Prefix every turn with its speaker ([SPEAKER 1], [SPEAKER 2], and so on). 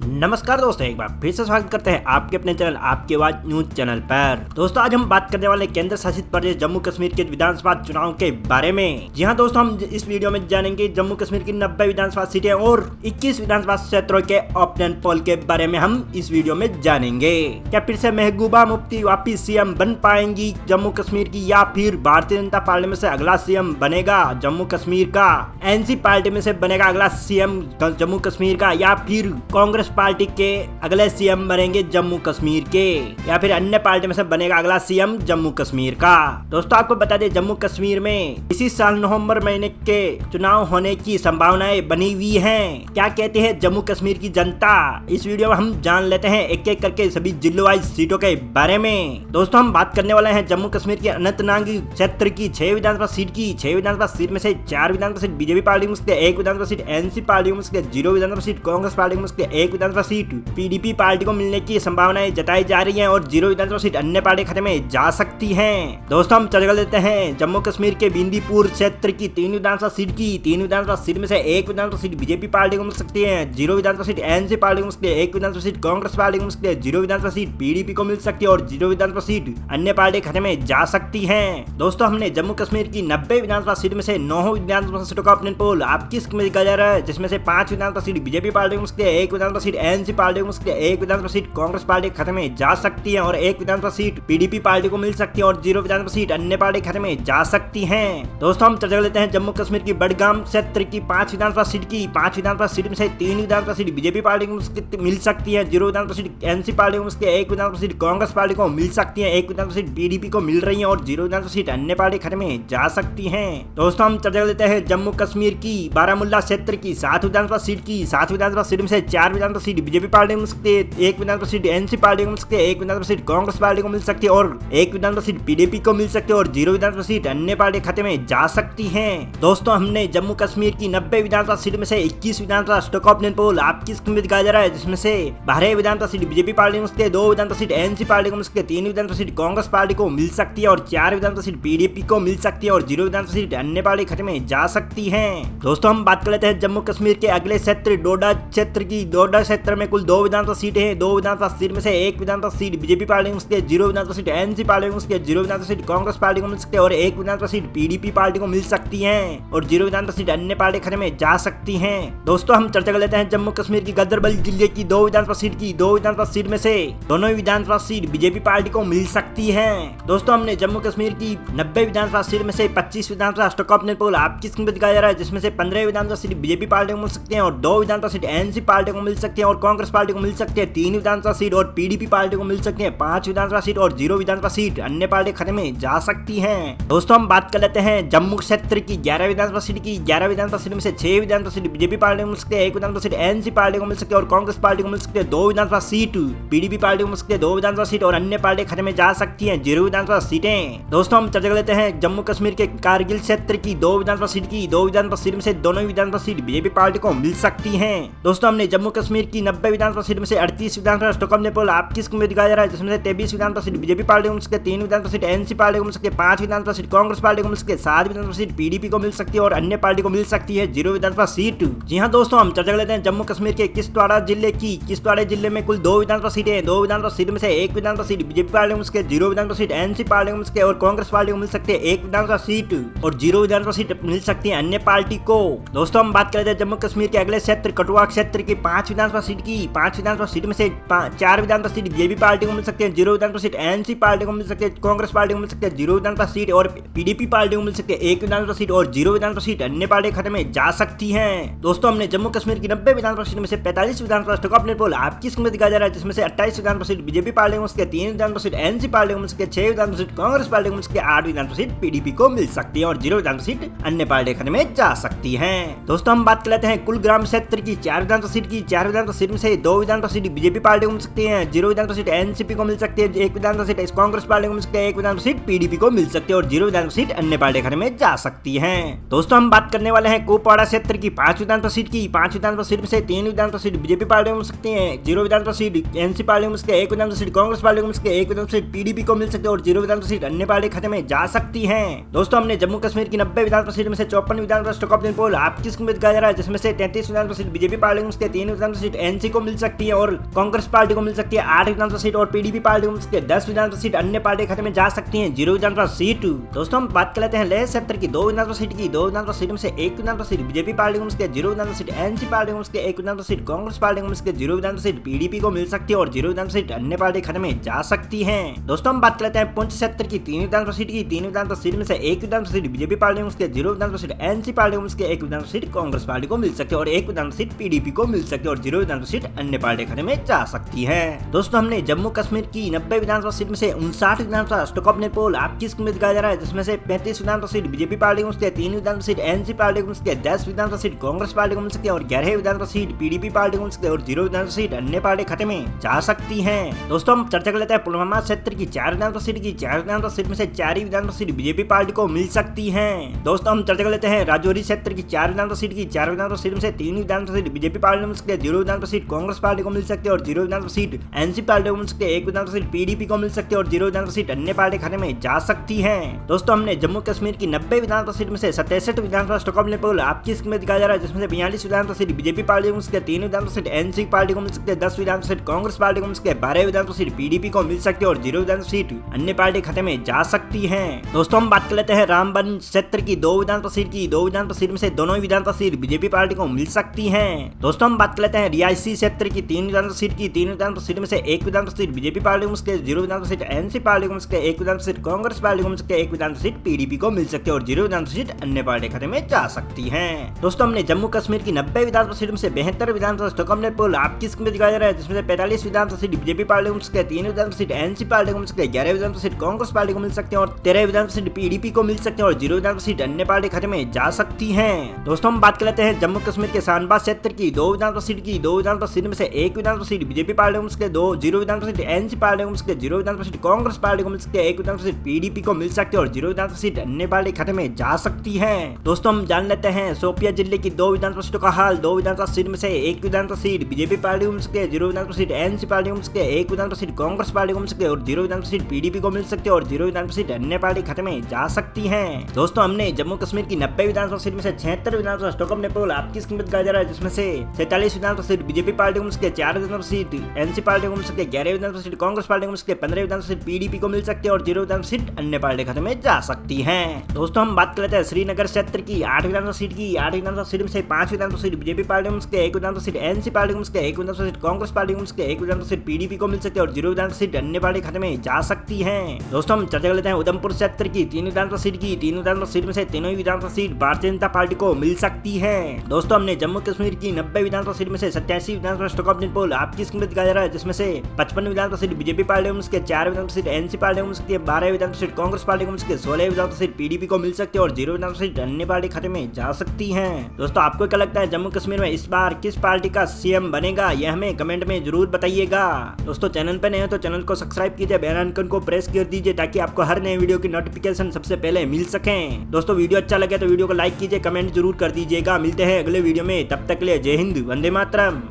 [SPEAKER 1] नमस्कार दोस्तों, एक बार फिर से स्वागत करते हैं आपके अपने चैनल आपकी आवाज न्यूज चैनल पर। दोस्तों, आज हम बात करने वाले केंद्र शासित प्रदेश जम्मू कश्मीर के विधानसभा चुनाव के बारे में। जी हां दोस्तों, हम इस वीडियो में जानेंगे जम्मू कश्मीर की 90 विधानसभा सीटें और 21 विधानसभा क्षेत्रों के ओपिनियन पोल के बारे में हम इस वीडियो में जानेंगे। क्या फिर से महबूबा मुफ्ती वापिस सीएम बन पाएंगी जम्मू कश्मीर की, या फिर भारतीय जनता पार्टी में से अगला सीएम बनेगा जम्मू कश्मीर का, एनसी पार्टी में से बनेगा अगला सीएम जम्मू कश्मीर का, या फिर कांग्रेस पार्टी के अगले सीएम बनेंगे जम्मू कश्मीर के, या फिर अन्य पार्टी में से बनेगा अगला सीएम जम्मू कश्मीर का। दोस्तों, आपको बता दें जम्मू कश्मीर में इसी साल नवंबर महीने के चुनाव होने की संभावनाएं बनी हुई हैं। क्या कहते हैं जम्मू कश्मीर की जनता, इस वीडियो में हम जान लेते हैं एक एक करके सभी जिलों वाइज सीटों के बारे में। दोस्तों, हम बात करने वाले हैं जम्मू कश्मीर के अनंतनाग क्षेत्र की 6 विधानसभा सीट की। 6 विधानसभा सीट में से 4 विधानसभा सीट बीजेपी पार्टी में, 1 विधानसभा सीट एनसी पार्टी में, 0 विधानसभा सीट कांग्रेस पार्टी में, 1 विधानसभा सीट पीडीपी पार्टी को मिलने की संभावनाएं जताई जा रही हैं और 0 विधानसभा सीट अन्य पार्टी खाते में जा सकती हैं। दोस्तों, हम चर्चा लेते हैं जम्मू कश्मीर के बिंदीपुर क्षेत्र की 3 विधानसभा सीट की। 3 विधानसभा सीट में से 1 विधानसभा सीट बीजेपी पार्टी को मिल सकती है, 0 विधानसभा सीट एनसी पार्टी को मिल सकती है, 1 विधानसभा सीट कांग्रेस पार्टी को मिल सकती है, 0 विधानसभा सीट पीडीपी को मिल सकती है और 0 विधानसभा सीट अन्य पार्टी खाते में जा सकती है। दोस्तों, हमने जम्मू कश्मीर की 90 विधानसभा सीट में से 9 विधानसभा सीटों का ओपिनियन पोल आपकी स्क्रीन में दिखाया जा रहा है, जिसमें से 5 विधानसभा सीट बीजेपी पार्टी को मिल सकती है, 1 विधानसभा सीट एनसी पार्टी को मिल सकती है, 1 विधानसभा सीट कांग्रेस पार्टी खाते में जा सकती है और 1 विधानसभा सीट पीडीपी पार्टी को मिल सकती है और 0 विधानसभा सीट अन्य पार्टी खाते में जा सकती है। दोस्तों, हम चर्चा लेते हैं जम्मू कश्मीर की बडगाम क्षेत्र की 5 विधानसभा सीट की। 5 विधानसभा सीट में से 3 विधानसभा सीट बीजेपी पार्टी को मिल सकती है, 0 विधानसभा सीट एनसी पार्टी को मिल सकती है, 1 विधानसभा सीट कांग्रेस पार्टी को मिल सकती है, 1 विधानसभा सीट पीडीपी को मिल रही है और 0 विधानसभा सीट अन्य पार्टी खाते में जा सकती है। दोस्तों, हम चर्चा लेते हैं जम्मू कश्मीर की बारामूला क्षेत्र की 7 विधानसभा सीट की। 7 विधानसभा सीट में से 4 विधानसभा सीट बीजेपी पार्टी को मिल सकती है, 1 विधानसभा सीट एनसी पार्टी को मिल सकती है, 1 विधानसभा सीट कांग्रेस पार्टी को मिल सकती है और 1 विधानसभा सीट पीडीपी को मिल सकती है और 0 विधानसभा सीट अन्य पार्टी खाते में जा सकती है। दोस्तों, हमने जम्मू कश्मीर की 90 विधानसभा सीट में से 21 विधानसभा स्टॉक ओपिनियन पोल आपकी स्क्रीन में दिखाया जा रहा है, जिसमें से 12 विधानसभा सीट बीजेपी पार्टी को मिल सकती है, 2 विधानसभा सीट एनसी पार्टी को मिल सकती है, 3 विधानसभा सीट कांग्रेस पार्टी को मिल सकती है और 4 विधानसभा सीट पीडीपी को मिल सकती है और 0 विधानसभा सीट अन्य पार्टी खाते में जा सकती है। दोस्तों, हम बात कर लेते हैं जम्मू कश्मीर के अगले क्षेत्र डोडा क्षेत्र की। डोडा क्षेत्र में कुल 2 विधानसभा सीटें हैं। 2 विधानसभा सीट में से 1 विधानसभा सीट बीजेपी पार्टी को मिल सकती है, 0 विधानसभा सीट एनसी पार्टी को मिल सकती है, 0 विधानसभा सीट कांग्रेस पार्टी को मिल सकती है और 1 विधानसभा सीट पीडीपी पार्टी को मिल सकती है और 0 विधानसभा सीट अन्य पार्टी खाते में जा सकती है। दोस्तों, हम चर्चा कर लेते हैं जम्मू कश्मीर की गदरबल जिले की 2 विधानसभा सीट की। 2 विधानसभा सीट में से दोनों विधानसभा सीट बीजेपी पार्टी को मिल सकती है। दोस्तों, हमने जम्मू कश्मीर की 90 विधानसभा सीट में से 25 विधानसभा स्टॉक ओपिनियन पोल आपकी स्क्रीन पर दिखाया जा रहा है, जिसमें से 15 विधानसभा सीट बीजेपी पार्टी को मिल सकती है और 2 विधानसभा सीट एनसी पार्टी को मिल सकती है और कांग्रेस पार्टी को मिल सकती है, 3 विधानसभा सीट और पीडीपी पार्टी को मिल सकती है, 5 विधानसभा सीट और 0 विधानसभा सीट अन्य पार्टी खाते में जा सकती है। दोस्तों, हम बात कर लेते हैं जम्मू क्षेत्र की 11 विधानसभा सीट की। 11 विधानसभा सीट में से 6 विधानसभा सीट बीजेपी पार्टी को मिल सकती है, 1 विधानसभा सीट एनसी पार्टी को मिल सकती है और कांग्रेस पार्टी को मिल सकती है, 2 विधानसभा सीट पीडीपी पार्टी को मिल सकती है, 2 विधानसभा सीट और अन्य पार्टी खाते में जा सकती है, 0 विधानसभा सीटें। दोस्तों, हम चर्चा कर लेते हैं जम्मू कश्मीर के कारगिल क्षेत्र की 2 विधानसभा सीट की। 2 विधानसभा सीट में से दोनों विधानसभा सीट बीजेपी पार्टी को मिल सकती है। दोस्तों, हमने जम्मू कश्मीर की 90 विधानसभा सीट में से 38 विधानसभा स्टॉक ओपिनियन पोल आपकी स्क्रीन में दिखाया जा रहा है, जिसमें से 23 विधानसभा सीट बीजेपी पार्टी को मिल सकती है, 3 विधानसभा सीट एनसी पार्टी को मिल सकती है, 5 विधानसभा सीट कांग्रेस पार्टी को मिल सकती है, 7 विधानसभा सीट पीडीपी को मिल सकती है और अन्य पार्टी को मिल सकती है, 0 विधानसभा सीट। जी हां दोस्तों, हम चर्चा कर लेते हैं जम्मू कश्मीर के किश्तवाड़ जिले की। किश्तवाड़ जिले में कुल 2 विधानसभा सीटें हैं। 2 विधानसभा सीट में से 1 विधानसभा सीट बीजेपी पार्टी को मिल सकती है, 0 विधानसभा सीट एनसी पार्टी को मिल सकती है और कांग्रेस पार्टी को मिल सकती है, 1 विधानसभा सीट और 0 विधानसभा सीट मिल सकती है अन्य पार्टी को। दोस्तों, हम बात कर लेते हैं जम्मू कश्मीर के अगले क्षेत्र कठुआ क्षेत्र की 5 विधानसभा सीट की। 5 विधानसभा सीट में से 4 विधानसभा सीट बीजेपी पार्टी को मिल सकती है, 0 विधानसभा सीट एनसी पार्टी को मिल सकती है, कांग्रेस पार्टी को मिल सकती है, 0 विधानसभा सीट और पीडीपी पार्टी को मिल सकती है, 1 विधानसभा सीट और 0 विधानसभा सीट अन्य पार्टी खाते में जा सकती है। दोस्तों, हमने जम्मू कश्मीर की 90 विधानसभा सीट में से 45 विधानसभा स्टॉक ओपिनियन पोल आपकी स्क्रीन में दिखाया जा रहा है, जिसमें से 28 विधानसभा सीट बीजेपी पार्टी को मिल सकती है, 3 विधानसभा सीट एनसी पार्टी को मिल सकती है, 6 विधानसभा सीट कांग्रेस पार्टी को मिल सकती है, 8 विधानसभा सीट पीडीपी को मिल सकती है और 0 विधानसभा सीट अन्य पार्टी खाते में जा सकती है। दोस्तों, हम बात कर लेते हैं कुलग्राम क्षेत्र की 4 विधानसभा सीट की। 4 विधानसभा सीट में से 2 विधानसभा सीट बीजेपी पार्टी को मिल सकती है, 0 विधानसभा सीट एनसीपी को मिल सकती है, 1 विधानसभा सीट कांग्रेस पार्टी को मिल सकती है, 1 विधानसभा सीट पीडीपी को मिल सकती है और 0 विधानसभा सीट अन्य पार्टी खाते में जा सकती है। दोस्तों, हम बात करने वाले हैं कुपवाड़ा क्षेत्र की 5 विधानसभा सीट की। 5 विधानसभा सीट में से 3 विधानसभा सीट बीजेपी पार्टी को मिल सकती है, 0 विधानसभा सीट एनसी पार्टी को मिल सकती है, 1 विधानसभा सीट कांग्रेस पार्टी को मिल सकती है, 1 विधानसभा सीट पीडीपी को मिल सकती है और 0 विधानसभा सीट अन्य पार्टी खाते में जा सकती है। दोस्तों, हमने जम्मू कश्मीर की 90 विधानसभा सीट में से 54 विधानसभा स्टॉक ओपिनियन पोल आपकी स्क्रीन में दिखाया जा रहा है, जिसमें से 33 विधानसभा सीट बीजेपी पार्टी को मिल सकती है, 3 विधानसभा सीट एनसी को मिल सकती है और कांग्रेस पार्टी को मिल सकती है 8 विधानसभा सीट और पीडीपी पार्टी को मिल सकती है 10 विधानसभा सीट। अन्य पार्टी खाते में जा सकती है 0 विधानसभा सीट। दोस्तों हम बात कर लेते हैं लेह क्षेत्र की 2 विधानसभा सीट की। 2 विधानसभा सीट में से 1 विधानसभा सीट बीजेपी पार्टी को मिल सकती है 0 विधानसभा सीट, एनसी पार्टी को मिल सकती है 1 विधानसभा सीट, कांग्रेस पार्टी को मिल सकती है 0 विधानसभा सीट, पीडीपी को मिल सकती है और 0 विधानसभा सीट अन्य पार्टी खाते में जा सकती है। दोस्तों हम बात कर लेते हैं पुंछ क्षेत्र की 3 विधानसभा सीट की। 3 विधानसभा सीट में से 1 विधानसभा सीट बीजेपी पार्टी को मिल सकती है 0 विधानसभा सीट, एनसी पार्टी को मिल सकती है 1 विधानसभा सीट, कांग्रेस पार्टी को मिल सकती है और 1 विधानसभा सीट पीडीपी को मिल सकती है और 0 विधानसभा सीट अन्य पार्टी खाते में जा सकती है। दोस्तों हमने जम्मू कश्मीर की 90 विधानसभा सीट में से 59 विधानसभा स्टॉक पोल आपकी स्कीम में दिखाया जा रहा है, जिसमें से 35 विधानसभा सीट बीजेपी पार्टी को मिल सकती है, 3 विधानसभा सीट एनसी पार्टी को मिल सकती है, 10 विधानसभा सीट कांग्रेस पार्टी को मिल सकती है और 11 विधानसभा सीट पीडीपी पार्टी को मिल सकती है और 0 विधानसभा सीट अन्य पार्टी खाते में जा सकती है। दोस्तों हम चर्चा कर लेते हैं पुलवामा क्षेत्र की 4 विधानसभा सीट की। 4 विधानसभा सीट में से 4 ही विधानसभा सीट बीजेपी पार्टी को मिल सकती है। दोस्तों हम चर्चा कर लेते हैं राजौरी क्षेत्र की 4 विधानसभा सीट की। 4 विधानसभा सीट में से 3 विधानसभा सीट बीजेपी पार्टी को मिल सकती है, 0 विधानसभा सीट कांग्रेस पार्टी को मिल सकती है और 0 विधानसभा सीट एनसी पार्टी को मिल सकती है, 1 विधानसभा सीट पीडीपी को मिल सकती है और 0 विधानसभा सीट अन्य पार्टी खाते में जा सकती है। दोस्तों हमने जम्मू कश्मीर की 90 विधानसभा सीट में से 67 विधानसभा स्टॉक पोल आपकी स्कीम में दिखाया जा रहा है, जिसमें से 42 विधानसभा सीट बीजेपी पार्टी को मिल सकती है, 3 विधानसभा सीट एनसी पार्टी को मिल सकती है, 10 विधानसभा सीट कांग्रेस पार्टी को मिल सकती है, 12 विधानसभा सीट पीडीपी को मिल सकती है और 0 विधानसभा सीट अन्य पार्टी खाते में जा सकती है। दोस्तों हम बात कर लेते हैं रामबन क्षेत्र की 2 विधानसभा सीट की। 2 विधानसभा सीट में से दोनों विधानसभा सीट बीजेपी पार्टी को मिल सकती है। दोस्तों हम बात कर लेते हैं रियासी क्षेत्र की 3 विधानसभा सीट की। 3 विधानसभा सीट में से 1 विधानसभा सीट बीजेपी पार्टी को मिल सकती है, 0 विधानसभा सीट एनसी पार्टी को मिल सकती है, 1 विधानसभा सीट कांग्रेस पार्टी को मिल सकती है, 1 विधानसभा सीट पीडीपी को मिल सकती है और 0 विधानसभा सीट अन्य पार्टी खाते में जा सकती है। दोस्तों हमने जम्मू कश्मीर की 90 विधानसभा सीट में से 72 विधानसभा स्टॉक पोल आपकी स्कीम में दिखाया जा रहा है, जिसमें से 45 विधानसभा सीट बीजेपी पार्टी को मिल सकती है, 3 विधानसभा सीट एनसी पार्टी को मिल सकती है, 11 विधानसभा सीट कांग्रेस पार्टी को मिल सकती है और 13 विधानसभा सीट पीडीपी को मिल सकती है और 0 विधानसभा सीट अन्य पार्टी खाते में जा सकती है। दोस्तों हम बात कर लेते हैं जम्मू कश्मीर के शानबाज क्षेत्र की 2 विधानसभा सीट की। 2 विधानसभा सीट में से 1 विधानसभा सीट बीजेपी पार्टी को मिल सकती है, 0 विधानसभा सीट एनसी पार्टी को मिल सकती है, 0 विधानसभा सीट कांग्रेस पार्टी को मिल सकती है, 1 विधानसभा सीट पीडीपी को मिल सकती है और 0 विधानसभा सीट अन्य पार्टी खाते में जा सकती है। दोस्तों हम जान लेते हैं शोपिया जिले की 2 विधानसभा सीटों का हाल। 2 विधानसभा सीट में से 1 विधानसभा सीट बीजेपी पार्टी को मिल सकती है, 0 विधानसभा सीट एनसी पार्टी को मिल सकती है, 1 विधानसभा सीट कांग्रेस पार्टी को मिल सकती है और 0 विधानसभा सीट पीडीपी को मिल सकती है और 0 विधानसभा सीट अन्य पार्टी खाते में जा सकती है। दोस्तों हमने जम्मू कश्मीर की 90 विधानसभा सीट में से 76 विधानसभा स्टॉक पोल आपकी स्कीम में दिखाया जा रहा है, जिसमें से 47 विधानसभा सीट बीजेपी पार्टी को मिल सकती है, 4 विधानसभा सीट एनसी पार्टी को मिल सकती है, 11 विधानसभा सीट कांग्रेस पार्टी को मिल सकती है, 15 विधानसभा सीट पीडीपी को मिल सकती है और 0 विधानसभा सीट अन्य पार्टी खाते में जा सकती है। दोस्तों हम बात कर लेते हैं श्रीनगर क्षेत्र की 8 विधानसभा सीट की। 8 विधानसभा सीट में से 5 विधानसभा सीट बीजेपी पार्टी को मिल सकती है, 1 विधानसभा सीट एनसी पार्टी को मिल सकती है, 1 विधानसभा सीट कांग्रेस पार्टी को मिल सकती है, 1 विधानसभा सीट पीडीपी को मिल सकती है और 0 विधानसभा सीट अन्य पार्टी खाते में जा सकती है। दोस्तों हम चर्चा कर लेते हैं उधमपुर क्षेत्र की 3 विधानसभा सीट की। 3 विधानसभा सीट में से तीनों ही विधानसभा सीट भारतीय जनता पार्टी को मिल सकती है। दोस्तों हमने जम्मू कश्मीर की 90 विधानसभा सीट में से 87 विधानसभा स्टॉक पोल आपकी स्कीम में दिखाया जा रहा है, जिसमें से 55 विधानसभा सीट बीजेपी पार्टी को मिल सकती है, 4 विधानसभा सीट एनसी पार्टी को मिल सकती है, 12 विधानसभा सीट कांग्रेस पार्टी को मिल सकती है, 16 विधानसभा सीट पीडीपी को मिल सकती है और 0 विधानसभा सीट अन्य पार्टी खाते में जा सकती है। दोस्तों आपको क्या लगता है जम्मू कश्मीर में इस बार किस पार्टी का सीएम बनेगा, यह हमें कमेंट में जरूर बताइएगा। दोस्तों चैनल पर नए हो तो चैनल को सब्सक्राइब कीजिए, बेल आइकन को प्रेस कर दीजिए ताकि आपको हर नए वीडियो की नोटिफिकेशन सबसे पहले मिल सके। दोस्तों वीडियो अच्छा लगे तो वीडियो को लाइक कीजिए, कमेंट जरूर कर दीजिएगा। मिलते हैं अगले वीडियो में, तब तक के लिए जय हिंद, वंदे मातरम।